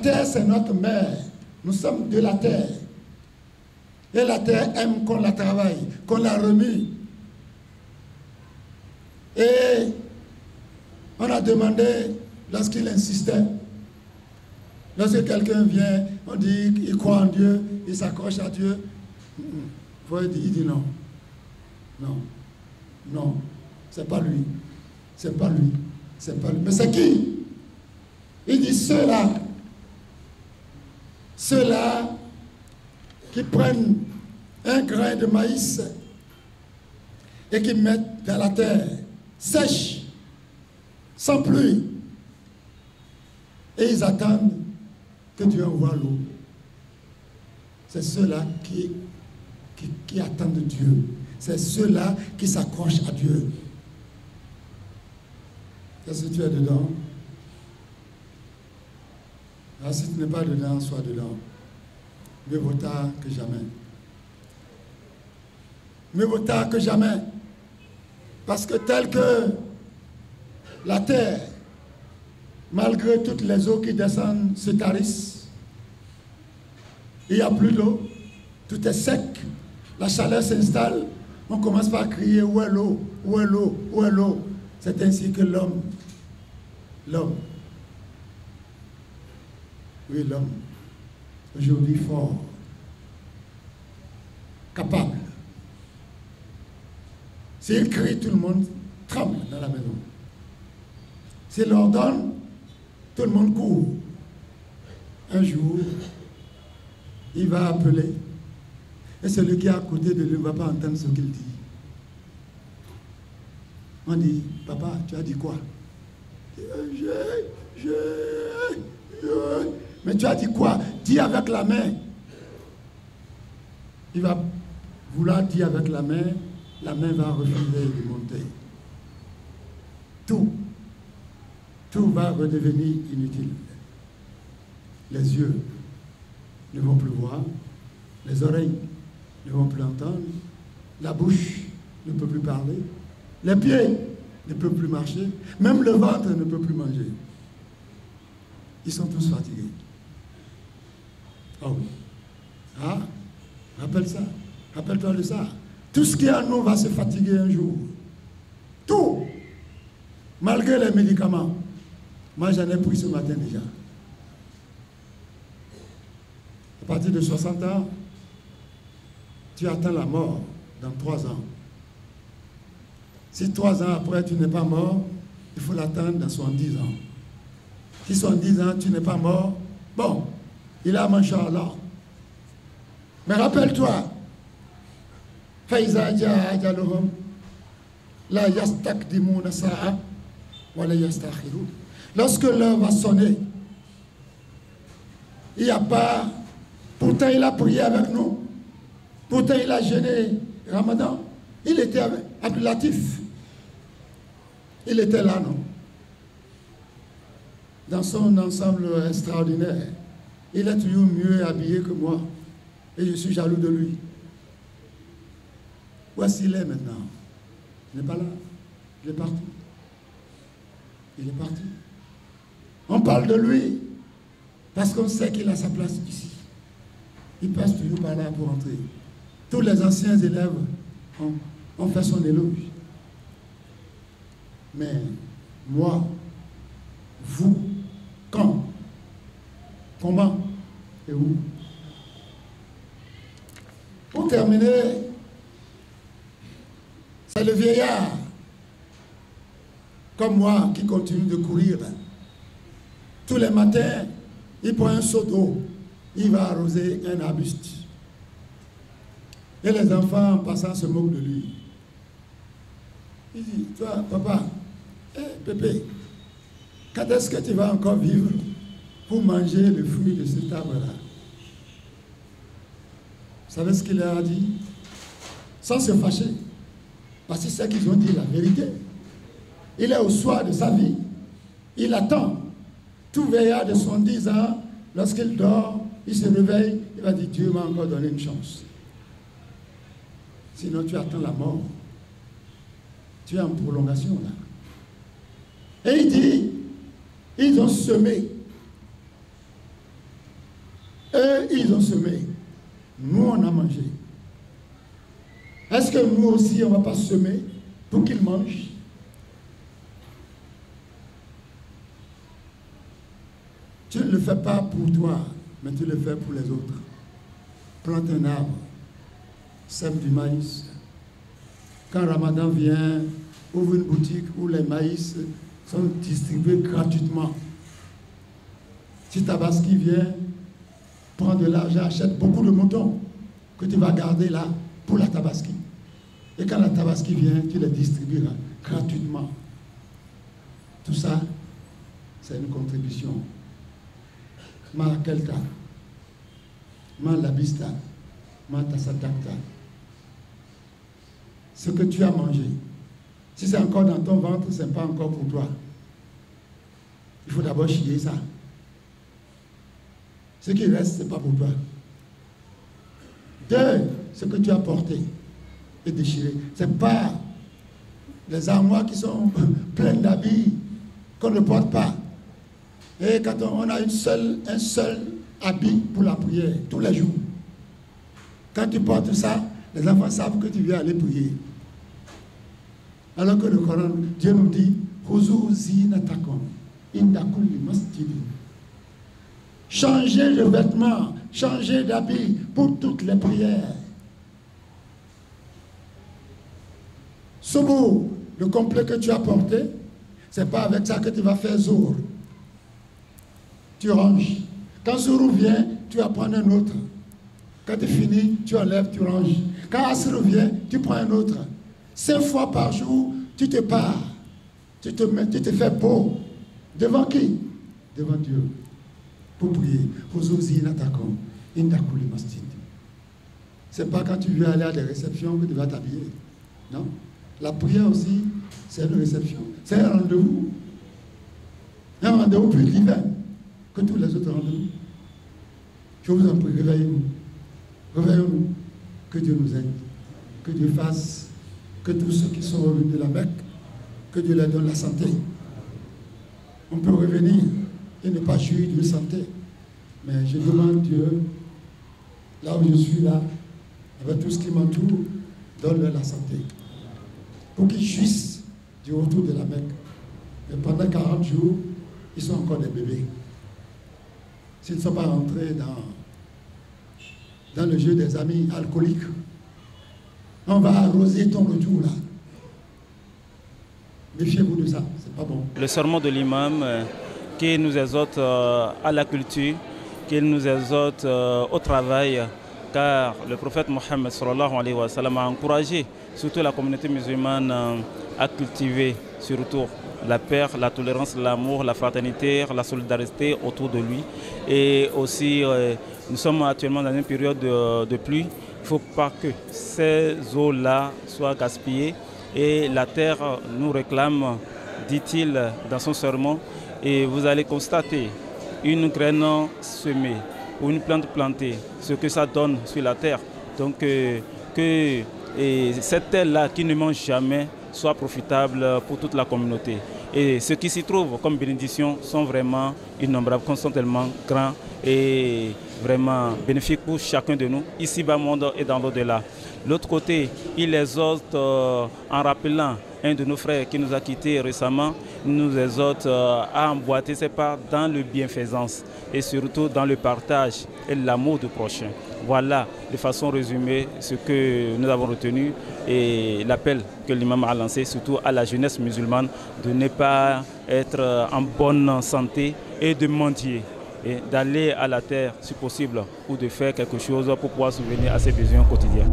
terre, c'est notre mère. Nous sommes de la terre. Et la terre aime qu'on la travaille, qu'on la remue. Et on a demandé, lorsqu'il insistait, lorsque quelqu'un vient, on dit qu'il croit en Dieu, il s'accroche à Dieu. Il dit non. Non. Non. C'est pas lui. C'est pas lui. C'est pas lui. Mais c'est qui? Il dit ceux-là qui prennent un grain de maïs et qui mettent dans la terre sèche, sans pluie, et ils attendent que Dieu envoie l'eau. C'est ceux-là qui attendent Dieu. C'est ceux-là qui s'accrochent à Dieu. Est-ce que tu es dedans? Ah, si tu n'es pas dedans, sois dedans. Mieux vaut tard que jamais. Mieux vaut tard que jamais. Parce que tel que la terre, malgré toutes les eaux qui descendent, se tarissent, il n'y a plus d'eau, tout est sec, la chaleur s'installe, on commence par crier où est l'eau, où est l'eau, où est l'eau. C'est ainsi que l'homme, oui, l'homme, aujourd'hui fort, capable. S'il crie, tout le monde tremble dans la maison. S'il ordonne, tout le monde court. Un jour, il va appeler, et celui qui est à côté de lui ne va pas entendre ce qu'il dit. On dit, papa, tu as dit quoi? Mais tu as dit quoi? Dis avec la main. Il va vouloir dire avec la main va refuser de monter. Tout va redevenir inutile. Les yeux ne vont plus voir, les oreilles ne vont plus entendre, la bouche ne peut plus parler, les pieds ne peuvent plus marcher, même le ventre ne peut plus manger. Ils sont tous fatigués. Oh oui. Ah, rappelle-toi de ça. Tout ce qui est en nous va se fatiguer un jour. Tout. Malgré les médicaments. Moi, j'en ai pris ce matin déjà. À partir de 60 ans, tu attends la mort dans 3 ans. Si 3 ans après, tu n'es pas mort, il faut l'attendre dans 70 ans. Si 70 ans, tu n'es pas mort, bon, il a mangé là. Mais rappelle-toi, Faiza Jaluhum, la yastakdimuna sa'a, wa la yastakhiru. Lorsque l'heure va sonner, il n'y a pas. Pourtant, il a prié avec nous. Pourtant, il a jeûné Ramadan. Il était avec Abdul Latif. Il était là, non? Dans son ensemble extraordinaire. Il est toujours mieux habillé que moi. Et je suis jaloux de lui. Où est-ce qu'il est maintenant? Il n'est pas là. Il est parti. Il est parti. On parle de lui parce qu'on sait qu'il a sa place ici. Il passe toujours par là pour entrer. Tous les anciens élèves ont fait son éloge. Mais moi, vous, quand, comment et où? Pour terminer, c'est le vieillard, comme moi, qui continue de courir. Tous les matins, il prend un seau d'eau, il va arroser un arbuste. Et les enfants, en passant, se moquent de lui. Il dit, toi, papa, Pépé, quand est-ce que tu vas encore vivre pour manger le fruit de cet arbre-là? Vous savez ce qu'il leur a dit? Sans se fâcher. Parce que c'est qu'ils ont dit la vérité. Il est au soir de sa vie. Il attend. Tout veillard de 70 ans, lorsqu'il dort, il se réveille, il va dire, Dieu m'a encore donné une chance. Sinon, tu attends la mort. Tu es en prolongation, là. Et il dit, ils ont semé. Eux, ils ont semé. Nous, on a mangé. Est-ce que nous aussi, on ne va pas semer pour qu'ils mangent? Tu ne le fais pas pour toi, mais tu le fais pour les autres. Plante un arbre, sème du maïs. Quand Ramadan vient, ouvre une boutique où les maïs sont distribués gratuitement. Si Tabaski vient, prends de l'argent, achète beaucoup de moutons que tu vas garder là pour la Tabaski. Et quand la Tabaski vient, tu les distribueras gratuitement. Tout ça, c'est une contribution. Ma Kelta, ma Labista, ma Tassatakta. Ce que tu as mangé, si c'est encore dans ton ventre, ce n'est pas encore pour toi. Il faut d'abord chier ça. Ce qui reste, ce n'est pas pour toi. Deux, ce que tu as porté et déchiré. Ce n'est pas les armoires qui sont pleines d'habits qu'on ne porte pas. Et quand on a un seul habit pour la prière, tous les jours. Quand tu portes ça, les enfants savent que tu viens aller prier. Alors que le Coran, Dieu nous dit, changez de vêtements, changez d'habit pour toutes les prières. Soubou, le complet que tu as porté, ce n'est pas avec ça que tu vas faire Zour. Tu ranges. Quand Zour vient, tu vas prendre un autre. Quand tu finis, tu enlèves, tu ranges. Quand Asr vient, tu prends un autre. 5 fois par jour, tu te pars. Tu te fais beau. Devant qui? Devant Dieu. Pour prier. C'est pas quand tu veux aller à des réceptions que tu vas t'habiller. Non. La prière aussi, c'est une réception. C'est un rendez-vous. Un rendez-vous plus divin que tous les autres rendez-vous. Je vous en prie, réveillez-nous. Réveillons-nous. Que Dieu nous aide. Que Dieu fasse que tous ceux qui sont revenus de la Mecque, que Dieu leur donne la santé. On peut revenir et ne pas jouir d'une santé. Mais je demande Dieu, là où je suis là, avec tout ce qui m'entoure, donne-leur la santé. Pour qu'ils jouissent du retour de la Mecque. Et pendant 40 jours, ils sont encore des bébés. S'ils ne sont pas rentrés dans le jeu des amis alcooliques, on va arroser ton retour là. Méfiez-vous de ça, c'est pas bon. Le sermon de l'imam qui nous exhorte à la culture, qui nous exhorte au travail, car le prophète Mohammed sallallahu alayhi wa sallam a encouragé surtout la communauté musulmane à cultiver surtout la paix, la tolérance, l'amour, la fraternité, la solidarité autour de lui. Et aussi, nous sommes actuellement dans une période de pluie. Il ne faut pas que ces eaux-là soient gaspillées. Et la terre nous réclame, dit-il dans son sermon, et vous allez constater une graine semée ou une plante plantée, ce que ça donne sur la terre. Donc que cette terre-là qui ne mange jamais soit profitable pour toute la communauté. Et ce qui s'y trouve comme bénédiction sont vraiment innombrables, sont tellement grands et vraiment bénéfiques pour chacun de nous, ici-bas monde et dans l'au-delà. L'autre côté, il exhorte en rappelant un de nos frères qui nous a quittés récemment, il nous exhorte à emboîter ses pas dans le bienfaisance et surtout dans le partage et l'amour du prochain. Voilà de façon résumée ce que nous avons retenu et l'appel que l'imam a lancé surtout à la jeunesse musulmane de ne pas être en bonne santé et de mendier et d'aller à la terre si possible ou de faire quelque chose pour pouvoir subvenir à ses besoins quotidiens.